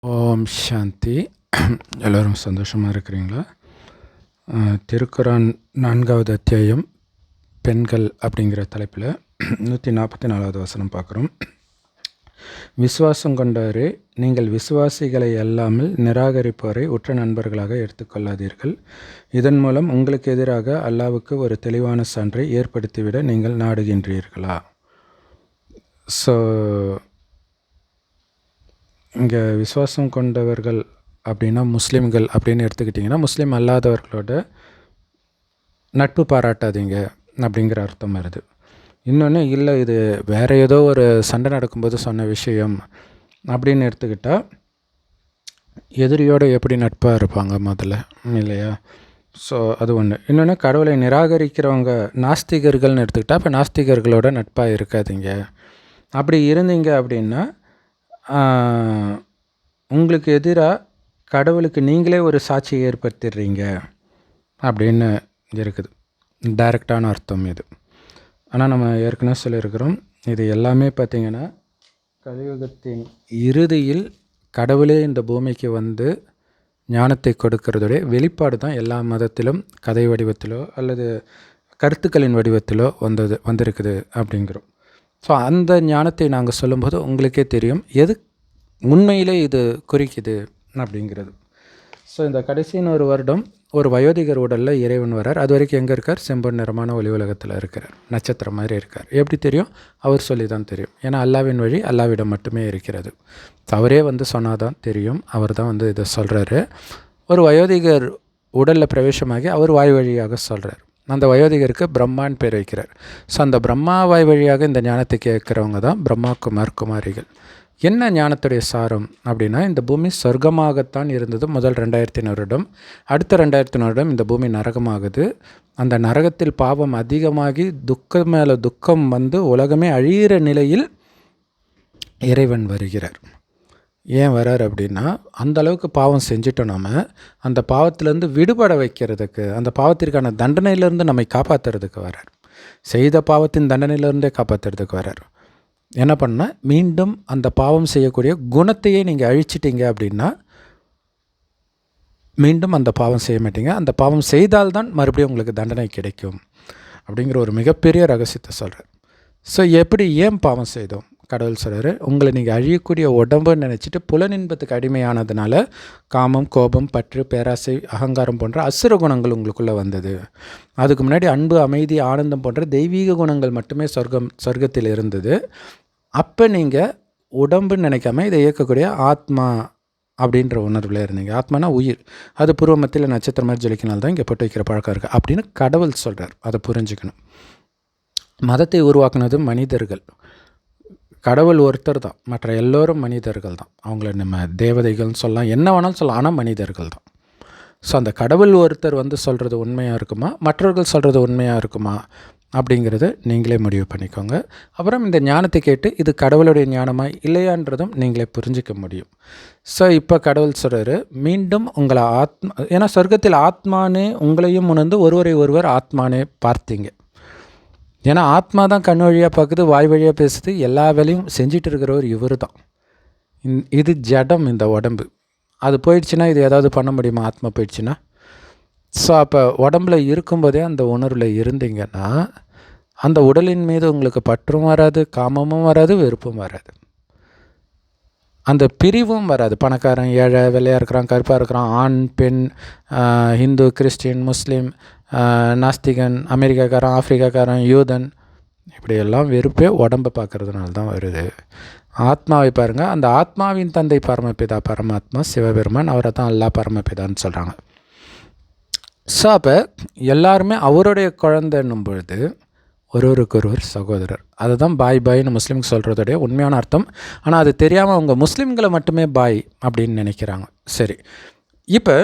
ஓம் சாந்தி. எல்லோரும் சந்தோஷமாக இருக்கிறீங்களா? திருக்குரான் 4வது அத்தியாயம் பெண்கள் அப்படிங்கிற தலைப்பில் 144வது வசனம் பார்க்குறோம். விசுவாசம் கொண்டவரே, நீங்கள் விசுவாசிகளை அல்லாமல் நிராகரிப்போரை உற்ற நண்பர்களாக எடுத்துக்கொள்ளாதீர்கள். இதன் மூலம் உங்களுக்கு எதிராக அல்லாவுக்கு ஒரு தெளிவான சான்றை ஏற்படுத்திவிட நீங்கள் நாடுகின்றீர்களா? ஸோ இங்கே விசுவாசம் கொண்டவர்கள் அப்படின்னா முஸ்லீம்கள் அப்படின்னு எடுத்துக்கிட்டிங்கன்னா, முஸ்லீம் அல்லாதவர்களோட நட்பு பாராட்டாதீங்க அப்படிங்கிற அர்த்தம் வருது. இன்னொன்று இல்லை, இது வேறு ஏதோ ஒரு சண்டை நடக்கும்போது சொன்ன விஷயம் அப்படின்னு எடுத்துக்கிட்டால், எதிரியோடு எப்படி நட்பாக இருப்பாங்க முதல்ல, இல்லையா? ஸோ அது ஒன்று. இன்னொன்று, கடவுளை நிராகரிக்கிறவங்க நாஸ்திகர்கள்னு எடுத்துக்கிட்டால், இப்போ நாஸ்திகர்களோட நட்பாக இருக்காதீங்க. அப்படி இருந்தீங்க அப்படின்னா உங்களுக்கு எதிராக கடவுளுக்கு நீங்களே ஒரு சாட்சியை ஏற்படுத்திடுறீங்க அப்படின்னு இருக்குது. டைரக்டான அர்த்தம் இது. ஆனால் நம்ம ஏற்கனவே சொல்லியிருக்கிறோம், இது எல்லாமே பார்த்திங்கன்னா கலியுகத்தின் இறுதியில் கடவுளே இந்த பூமிக்கு வந்து ஞானத்தை கொடுக்கறதுடைய வெளிப்பாடு தான் எல்லா மதத்திலும் கதை வடிவத்திலோ அல்லது கருத்துக்களின் வடிவத்திலோ வந்திருக்குது அப்படிங்கிறோம். ஸோ அந்த ஞானத்தை நாங்கள் சொல்லும்போது உங்களுக்கே தெரியும் எது உண்மையிலே இது குறிக்குது அப்படிங்கிறது. ஸோ இந்த கடைசின்னு ஒரு வருடம் ஒரு வயோதிகர் உடலில் இறைவன் வரார். அது வரைக்கும் எங்கே இருக்கார்? செம்பொன் நிறமான ஒளி உலகத்தில் இருக்கிறார். நட்சத்திரம் மாதிரி இருக்கார். எப்படி தெரியும்? அவர் சொல்லி தான் தெரியும். ஏன்னா அல்லாவின் வழி அல்லாவிடம் மட்டுமே இருக்கிறது. அவரே வந்து சொன்னால் தான் தெரியும். அவர் தான் வந்து இதை சொல்கிறாரு. ஒரு வயோதிகர் உடலில் பிரவேசமாகி அவர் வாய் வழியாக சொல்கிறார். அந்த வயோதிகருக்கு பிரம்மான்னு பேர் வைக்கிறார். ஸோ அந்த பிரம்மா வாய் வழியாக இந்த ஞானத்தை கேட்குறவங்க தான் பிரம்மா குமாரிகள். என்ன ஞானத்துடைய சாரம் அப்படின்னா, இந்த பூமி சொர்க்கமாகத்தான் இருந்தது முதல் 2500 வருடம். அடுத்த 2000 வருடம் இந்த பூமி நரகமாகுது. அந்த நரகத்தில் பாவம் அதிகமாகி துக்கம் மேலே துக்கம் வந்து உலகமே அழியிற நிலையில் இறைவன் வருகிறார். ஏன் வரார் அப்படின்னா, அந்த அளவுக்கு பாவம் செஞ்சிட்டோம். நாம் அந்த பாவத்திலேருந்து விடுபட வைக்கிறதுக்கு, அந்த பாவத்திற்கான தண்டனையிலேருந்து நம்மை காப்பாற்றுறதுக்கு வரார். செய்த பாவத்தின் தண்டனையிலேருந்தே காப்பாற்றுறதுக்கு வரார். என்ன பண்ணால், மீண்டும் அந்த பாவம் செய்யக்கூடிய குணத்தையே நீங்கள் அழிச்சிட்டிங்க அப்படின்னா மீண்டும் அந்த பாவம் செய்ய மாட்டீங்க. அந்த பாவம் செய்தால்தான் மறுபடியும் உங்களுக்கு தண்டனை கிடைக்கும் அப்படிங்கிற ஒரு மிகப்பெரிய ரகசியத்தை சொல்கிறார். ஸோ எப்படி ஏன் பாவம் செய்தோம்? கடவுள் சொல்கிறார், உங்களை நீங்கள் அழியக்கூடிய உடம்புன்னு நினச்சிட்டு புலனின்பத்துக்கு அடிமையானதுனால காமம், கோபம், பற்று, பேராசை, அகங்காரம் போன்ற அசுர குணங்கள் உங்களுக்குள்ளே வந்தது. அதுக்கு முன்னாடி அன்பு, அமைதி, ஆனந்தம் போன்ற தெய்வீக குணங்கள் மட்டுமே சொர்க்கத்தில் இருந்தது. அப்போ நீங்கள் உடம்புன்னு நினைக்காம இதை இயக்கக்கூடிய ஆத்மா அப்படின்ற உணர்வில் இருந்தீங்க. ஆத்மானா உயிர். அது பூர்வ மத்தியில் நட்சத்திரம் மாதிரி ஜொலிக்கினால் தான் இங்கே போட்டு வைக்கிற பழக்கம் இருக்குது அப்படின்னு கடவுள் சொல்கிறார். அதை புரிஞ்சுக்கணும். மதத்தை உருவாக்குனது மனிதர்கள். கடவுள் ஒருத்தர் தான், மற்ற எல்லோரும் மனிதர்கள் தான். அவங்கள நம்ம தேவதைகள்னு சொல்லலாம், என்ன வேணாலும் சொல்லலாம், ஆனால் மனிதர்கள் தான். ஸோ அந்த கடவுள் ஒருத்தர் வந்து சொல்கிறது உண்மையாக இருக்குமா, மற்றவர்கள் சொல்கிறது உண்மையாக இருக்குமா அப்படிங்கிறத நீங்களே முடிவு பண்ணிக்கோங்க. அப்புறம் இந்த ஞானத்தை கேட்டு இது கடவுளுடைய ஞானமாக இல்லையான்றதும் நீங்களே புரிஞ்சிக்க முடியும். ஸோ இப்போ கடவுள் சொல்கிறாரு, மீண்டும் உங்களை ஏன்னா சொர்க்கத்தில் ஆத்மானே உங்களையும் உணர்ந்து ஒருவரை ஒருவர் ஆத்மானே பார்த்தீங்க. ஏன்னா ஆத்மா தான் கண் வழியாக பார்க்குது, வாய் வழியாக பேசுது, எல்லா வேலையும் செஞ்சிட்டு இருக்கிறவர் இவர் தான். இது ஜடம், இந்த உடம்பு. அது போயிடுச்சுன்னா இது ஏதாவது பண்ண முடியுமா? ஆத்மா போயிடுச்சுன்னா? ஸோ அப்போ உடம்புல இருக்கும்போதே அந்த உணர்வில் இருந்தீங்கன்னா அந்த உடலின் மீது உங்களுக்கு பற்றும் வராது, காமமும் வராது, வெறுப்பும் வராது, அந்த பிரிவும் வராது. பணக்காரன், ஏழை, வெள்ளையாக இருக்கிறான், கருப்பாக இருக்கிறான், ஆண், பெண், ஹிந்து, கிறிஸ்டின், முஸ்லீம், நாஸ்திகன், அமெரிக்காக்காரன், ஆஃப்ரிக்காக்காரன், யூதன், இப்படியெல்லாம் வெறுப்பே உடம்பை பார்க்குறதுனால தான் வருது. ஆத்மாவை பாருங்கள். அந்த ஆத்மாவின் தந்தை பரமபிதா பரமாத்மா சிவபெருமான், அவரை தான் அல்லா பரமபிதான்னு சொல்கிறாங்க. ஸோ அப்போ எல்லாருமே அவருடைய குழந்தைன்னும் பொழுது ஒருவருக்கொருவர் சகோதரர். அதுதான் பாய் பாய்னு முஸ்லீம்க்கு சொல்கிறதுடைய உண்மையான அர்த்தம். ஆனால் அது தெரியாமல் அவங்க முஸ்லீம்களை மட்டுமே பாய் அப்படின்னு நினைக்கிறாங்க. சரி, இப்போ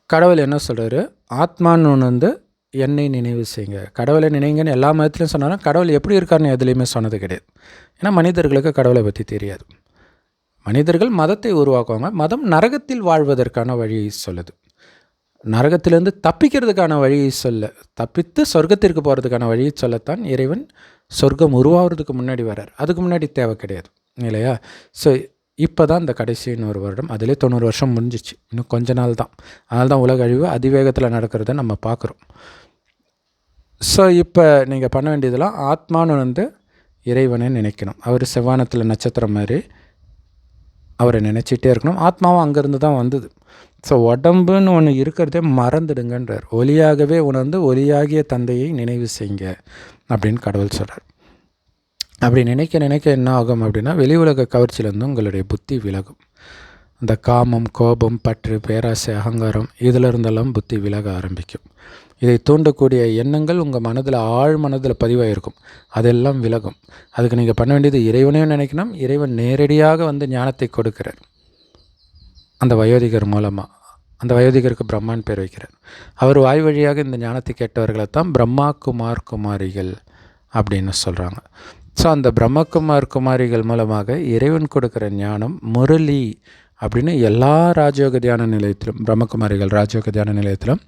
கடவுள் என்ன சொல்கிறாரு? ஆத்மான்னு ஒன்று வந்து என்னை நினைவு செய்யுங்க, கடவுளை நினைங்கன்னு எல்லா மதத்துலையும் சொன்னாலும் கடவுள் எப்படி இருக்காருன்னு எதுலேயுமே சொன்னது கிடையாது. ஏன்னா மனிதர்களுக்கு கடவுளை பற்றி தெரியாது. மனிதர்கள் மதத்தை உருவாக்குவாங்க. மதம் நரகத்தில் வாழ்வதற்கான வழியை சொல்லுது. நரகத்திலேருந்து தப்பிக்கிறதுக்கான வழியை தப்பித்து சொர்க்கத்திற்கு போகிறதுக்கான வழியை சொல்லத்தான் இறைவன் சொர்க்கம் உருவாகிறதுக்கு முன்னாடி வரார். அதுக்கு முன்னாடி தேவை கிடையாது. இல்லையா? ஸோ இப்போ தான் இந்த கடைசி 100 வருடம், அதிலே 90 வருஷம் முடிஞ்சிச்சு. இன்னும் கொஞ்ச நாள் தான். அதனால தான் உலக அழிவு அதிவேகத்தில் நடக்கிறத நம்ம பார்க்குறோம். ஸோ இப்போ நீங்கள் பண்ண வேண்டியதெல்லாம் ஆத்மான்னு இறைவனை நினைக்கணும். அவர் செவ்வானத்தில் நட்சத்திரம் மாதிரி அவரை நினச்சிட்டே இருக்கணும். ஆத்மாவும் அங்கேருந்து தான் வந்தது. ஸோ உடம்புன்னு ஒன்று இருக்கிறதே மறந்துடுங்கன்றார். ஒளியாகவே உணர்ந்து ஒளியாகிய தந்தையை நினைவு செய்யுங்க அப்படின்னு கடவுள் சொல்கிறார். அப்படி நினைக்க நினைக்க என்ன ஆகும் அப்படின்னா, வெளி உலக கவர்ச்சியிலேருந்து உங்களுடைய புத்தி விலகும். இந்த காமம், கோபம், பற்று, பேராசை, அகங்காரம் இதில் இருந்தெல்லாம் புத்தி விலக ஆரம்பிக்கும். இதை தூண்டக்கூடிய எண்ணங்கள் உங்கள் மனதில் ஆழ் மனதில் பதிவாயிருக்கும். அதெல்லாம் விலகும். அதுக்கு நீங்கள் பண்ண வேண்டியது இறைவனையும் நினைக்கணும். இறைவன் நேரடியாக ஞானத்தை கொடுக்கிறார் அந்த வயோதிகர் மூலமாக. அந்த வயோதிகருக்கு பிரம்மான் பேர் வைக்கிறார். அவர் வாய் வழியாக இந்த ஞானத்தை கேட்டவர்களை தான் பிரம்மா குமார் குமாரிகள் அப்படின்னு சொல்கிறாங்க. ஸோ அந்த பிரம்மகுமார் குமாரிகள் மூலமாக இறைவன் கொடுக்குற ஞானம் முரளி அப்படின்னு எல்லா ராஜயோக தியான நிலையத்திலும், பிரம்மகுமாரிகள் ராஜயோக தியான நிலையத்திலும்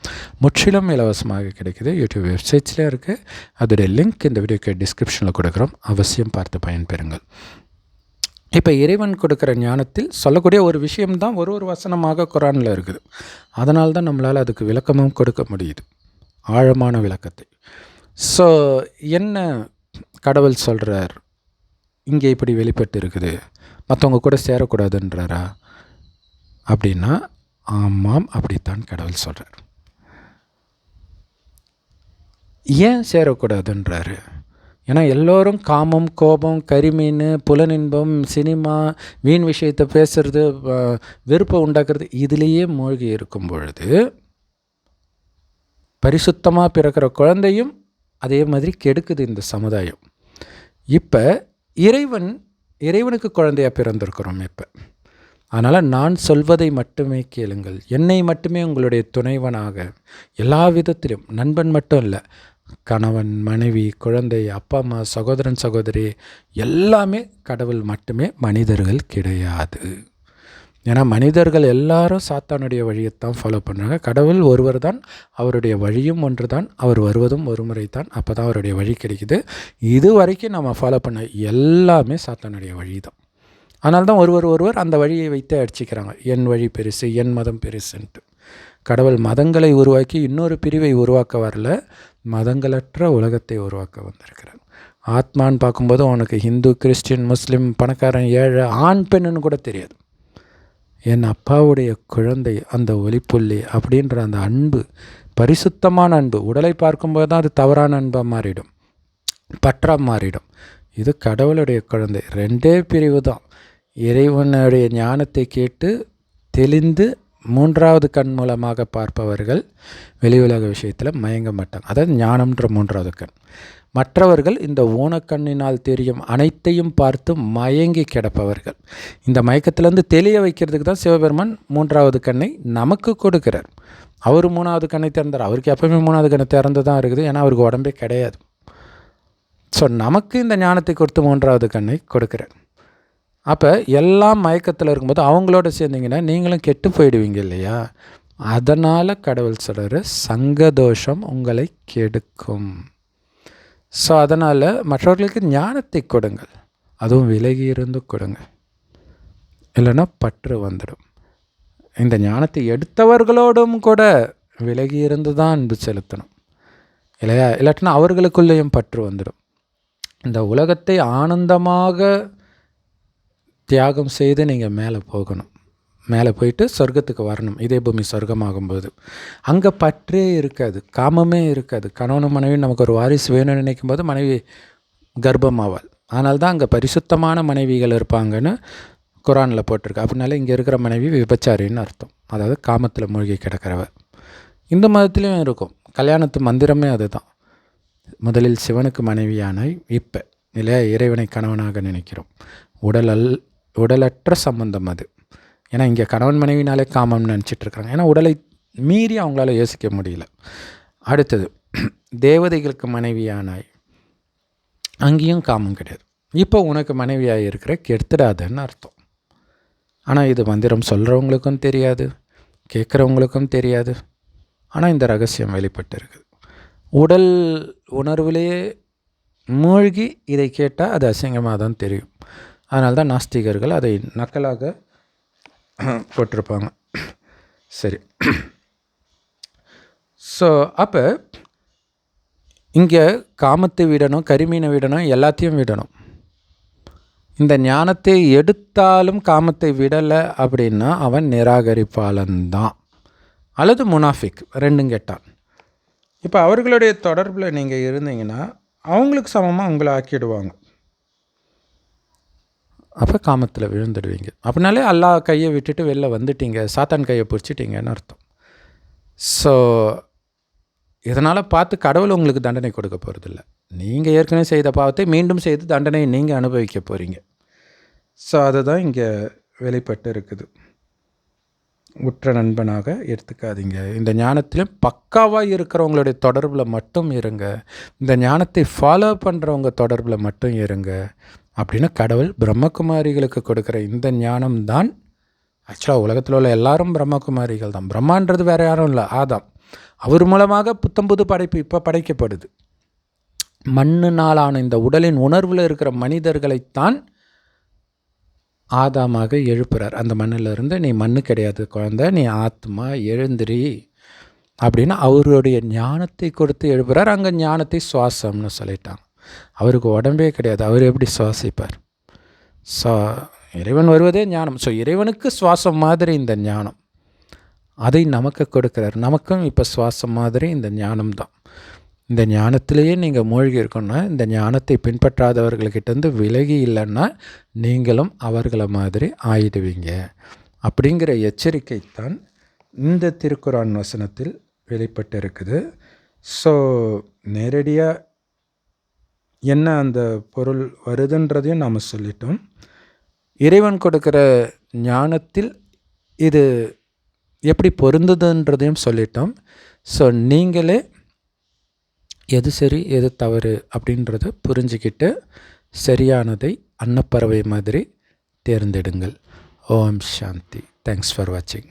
முற்றிலும் இலவசமாக கிடைக்குது. யூடியூப் வெப்சைட்ஸ்லேயே இருக்குது. அதோடைய லிங்க் இந்த வீடியோக்கு டிஸ்கிரிப்ஷனில் கொடுக்குறோம். அவசியம் பார்த்து பயன்பெறுங்கள். இப்போ இறைவன் கொடுக்குற ஞானத்தில் சொல்லக்கூடிய ஒரு விஷயம்தான் ஒரு வசனமாக குரானில் இருக்குது. அதனால தான் நம்மளால் அதுக்கு விளக்கமும் கொடுக்க முடியுது, ஆழமான விளக்கத்தை. ஸோ என்ன கடவுள் சொல்கிறார், இங்கே இப்படி வெளிப்பட்டு இருக்குது, மற்றவங்க கூட சேரக்கூடாதுன்றாரா அப்படின்னா, ஆமாம், அப்படித்தான் கடவுள் சொல்கிறார். ஏன் சேரக்கூடாதுன்றாரு? ஏன்னா எல்லோரும் காமம், கோபம், கரிமீன், புலனின்பம், சினிமா, வீண் விஷயத்தை பேசுறது, வெறுப்பை உண்டாக்குறது, இதிலேயே மூழ்கி இருக்கும் பொழுது பரிசுத்தமாக பிறக்கிற குழந்தையும் அதே மாதிரி கெடுக்குது இந்த சமுதாயம். இப்போ இறைவனுக்கு குழந்தையாக பிறந்திருக்கிறோம் இப்போ. அதனால் நான் சொல்வதை மட்டுமே கேளுங்கள், என்னை மட்டுமே உங்களுடைய துணைவனாக எல்லா விதத்திலும், நண்பன் மட்டும் இல்லை, கணவன், மனைவி, குழந்தை, அப்பா அம்மா, சகோதரன், சகோதரி, எல்லாமே கடவுள் மட்டுமே, மனிதர்கள் கிடையாது. ஏன்னா மனிதர்கள் எல்லாரும் சாத்தானுடைய வழியைத்தான் ஃபாலோ பண்ணுறாங்க. கடவுள் ஒருவர் தான், அவருடைய வழியும் ஒன்று தான், அவர் வருவதும் ஒரு முறை தான். அப்போ தான் அவருடைய வழி கிடைக்குது. இது வரைக்கும் நம்ம ஃபாலோ பண்ண எல்லாமே சாத்தானுடைய வழி தான். அதனால தான் ஒருவர் அந்த வழியை வைத்து அடிச்சிக்கிறாங்க. என் வழி பெருசு, என் மதம் பெருசுன்ட்டு. கடவுள் மதங்களை உருவாக்கி இன்னொரு பிரிவை உருவாக்க வரல, மதங்களற்ற உலகத்தை உருவாக்க வந்திருக்கிறார். ஆத்மான்னு பார்க்கும்போது அவனுக்கு ஹிந்து, கிறிஸ்டின், முஸ்லீம், பணக்காரன், ஏழை, ஆண் பெண்ணுன்னு கூட தெரியாது. என் அப்பாவுடைய குழந்தை, அந்த ஒளிப்புள்ளி அப்படின்ற அந்த அன்பு, பரிசுத்தமான அன்பு. உடலை பார்க்கும்போது தான் அது தவறான அன்பாக மாறிடும், பற்றாக மாறிடும். இது கடவுளுடைய குழந்தை. ரெண்டே பிரிவு தான். இறைவனுடைய ஞானத்தை கேட்டு தெளிந்து மூன்றாவது கண் மூலமாக பார்ப்பவர்கள் வெளி உலக விஷயத்தில் மயங்க மாட்டாங்க. அதாவது ஞானம்ன்ற மூன்றாவது கண். மற்றவர்கள் இந்த ஊனக்கண்ணினால் தெரியும் அனைத்தையும் பார்த்து மயங்கி கிடப்பவர்கள். இந்த மயக்கத்திலேருந்து தெளிய வைக்கிறதுக்கு தான் சிவபெருமான் மூன்றாவது கண்ணை நமக்கு கொடுக்கிறார். அவர் மூணாவது கண்ணை திறந்தார். அவருக்கு எப்பவுமே மூணாவது கண்ணை திறந்து தான் இருக்குது, ஏன்னா அவருக்கு உடம்பே கிடையாது. ஸோ நமக்கு இந்த ஞானத்தை கொடுத்து மூன்றாவது கண்ணை கொடுக்கிறார். அப்போ எல்லாம் மயக்கத்தில் இருக்கும்போது அவங்களோட சேர்ந்திங்கன்னா நீங்களும் கெட்டு போயிடுவீங்க இல்லையா? அதனால் கடவுள் சொல்கிறார், சங்கதோஷம் உங்களை கெடுக்கும். ஸோ அதனால் மற்றவர்களுக்கு ஞானத்தை கொடுங்கள், அதுவும் விலகி இருந்து கொடுங்க, இல்லைன்னா பற்று வந்துடும். இந்த ஞானத்தை எடுத்தவர்களோடும் கூட விலகி இருந்து தான் அன்பு செலுத்தணும் இல்லையா? இல்லாட்டினா அவர்களுக்குள்ளேயும் பற்று வந்துடும். இந்த உலகத்தை ஆனந்தமாக தியாகம் செய்து நீங்கள் மேலே போகணும். மேலே போயிட்டு சொர்க்கத்துக்கு வரணும். இதே பூமி சொர்க்கமாகும்போது அங்கே பற்றே இருக்காது, காமமே இருக்காது. கணவனும் மனைவி நமக்கு ஒரு வாரிசு வேணும்னு நினைக்கும் போது மனைவி கர்ப்பமாவாள். அதனால தான் அங்கே பரிசுத்தமான மனைவிகள் இருப்பாங்கன்னு குரானில் போட்டிருக்கு. அப்படின்னால இங்கே இருக்கிற மனைவி விபச்சாரின்னு அர்த்தம், அதாவது காமத்தில் மூழ்கி கிடக்கிறவ. இந்து மதத்துலேயும் இருக்கும். கல்யாணத்து மந்திரமே அதுதான். முதலில் சிவனுக்கு மனைவியானாய், இப்போ இல்லையா இறைவனை கணவனாக நினைக்கிறோம். உடலற்ற சம்பந்தம் அது. ஏன்னா இங்கே கணவன் மனைவினாலே காமம்னு நினச்சிட்ருக்காங்க. ஏன்னா உடலை மீறி அவங்களால யோசிக்க முடியல. அடுத்தது தேவதைகளுக்கு மனைவியானாய், அங்கேயும் காமம் கிடையாது. இப்போ உனக்கு மனைவியாக இருக்கிற கெடுத்துடாதுன்னு அர்த்தம். ஆனால் இது மந்திரம் சொல்கிறவங்களுக்கும் தெரியாது, கேட்குறவங்களுக்கும் தெரியாது. ஆனால் இந்த ரகசியம் வெளிப்பட்டு இருக்குது. உடல் உணர்விலேயே மூழ்கி இதை கேட்டால் அது அசிங்கமாக தான் தெரியும். அதனால தான் நாஸ்திகர்கள் அதை நக்கலாக போட்டிருப்பாங்க. சரி. ஸோ அப்போ இங்கே காமத்தை விடணும், கரிமீனை விடணும், எல்லாத்தையும் விடணும். இந்த ஞானத்தை எடுத்தாலும் காமத்தை விடலை அப்படின்னா அவன் நிராகரிப்பாளன்தான் அல்லது முனாஃபிக், ரெண்டும் கெட்டான். இப்போ அவர்களுடைய தொடர்பில் நீங்கள் இருந்தீங்கன்னா அவங்களுக்கு சமமாக உங்களை ஆக்கிடுவாங்க. அப்போ காமத்தில் விழுந்துடுவீங்க. அப்படின்னாலே அல்லாஹ் கையை விட்டுட்டு வெளில வந்துட்டீங்க, சாத்தான் கையை பிடிச்சிட்டிங்கன்னு அர்த்தம். ஸோ இதனால் பார்த்து கடவுள் உங்களுக்கு தண்டனை கொடுக்க போகிறதில்ல. நீங்கள் ஏற்கனவே செய்த பாவத்தை மீண்டும் செய்து தண்டனையை நீங்கள் அனுபவிக்க போகிறீங்க. ஸோ அதுதான் இங்கே வெளிப்பட்டு இருக்குது. உற்ற நண்பனாக எடுத்துக்காதீங்க. இந்த ஞானத்திலும் பக்காவாக இருக்கிறவங்களுடைய தொடர்பில் மட்டும் இருங்க. இந்த ஞானத்தை ஃபாலோ பண்ணுறவங்க தொடர்பில் மட்டும் இருங்க அப்படின்னு கடவுள் பிரம்மகுமாரிகளுக்கு கொடுக்குற இந்த ஞானம்தான். ஆக்சுவலாக உலகத்தில் உள்ள எல்லாரும் பிரம்மகுமாரிகள் தான். பிரம்மான்றது வேறு யாரும் இல்லை, ஆதாம். அவர் மூலமாக புத்தம்புது படைப்பு இப்போ படைக்கப்படுது. மண்ணினாலான இந்த உடலின் உணர்வில் இருக்கிற மனிதர்களைத்தான் ஆதாமாக எழுப்புறார். அந்த மண்ணிலிருந்து நீ மண்ணு கிடையாது குழந்தை, நீ ஆத்மா, எழுந்திரி அப்படின்னு அவருடைய ஞானத்தை கொடுத்து எழுப்புறார். அங்கே ஞானத்தை சுவாசம்னு சொல்லிட்டாங்க. அவருக்கு உடம்பே கிடையாது, அவர் எப்படி சுவாசிப்பார்? இறைவன் வருவதே ஞானம். ஸோ இறைவனுக்கு சுவாசம் மாதிரி இந்த ஞானம், அதை நமக்கு கொடுக்குறார். நமக்கும் இப்போ சுவாசம் மாதிரி இந்த ஞானம்தான். இந்த ஞானத்திலேயே நீங்கள் மூழ்கி இருக்கணும்னா, இந்த ஞானத்தை பின்பற்றாதவர்கள்கிட்டேருந்து விலகி இல்லைன்னா நீங்களும் அவர்களை மாதிரி ஆயிடுவீங்க அப்படிங்கிற எச்சரிக்கைத்தான் இந்த திருக்குரான் வசனத்தில் வெளிப்பட்டு இருக்குது. ஸோ நேரடியாக என்ன அந்த பொருள் வருதுன்றதையும் நாம் சொல்லிட்டோம். இறைவன் கொடுக்குற ஞானத்தில் இது எப்படி பொருந்துதுன்றதையும் சொல்லிட்டோம். ஸோ நீங்களே எது சரி எது தவறு அப்படின்றத புரிஞ்சுக்கிட்டு சரியானதை அன்னப்பறவை மாதிரி தேர்ந்தெடுங்கள். ஓம் சாந்தி. தேங்க்ஸ் ஃபார் வாட்சிங்.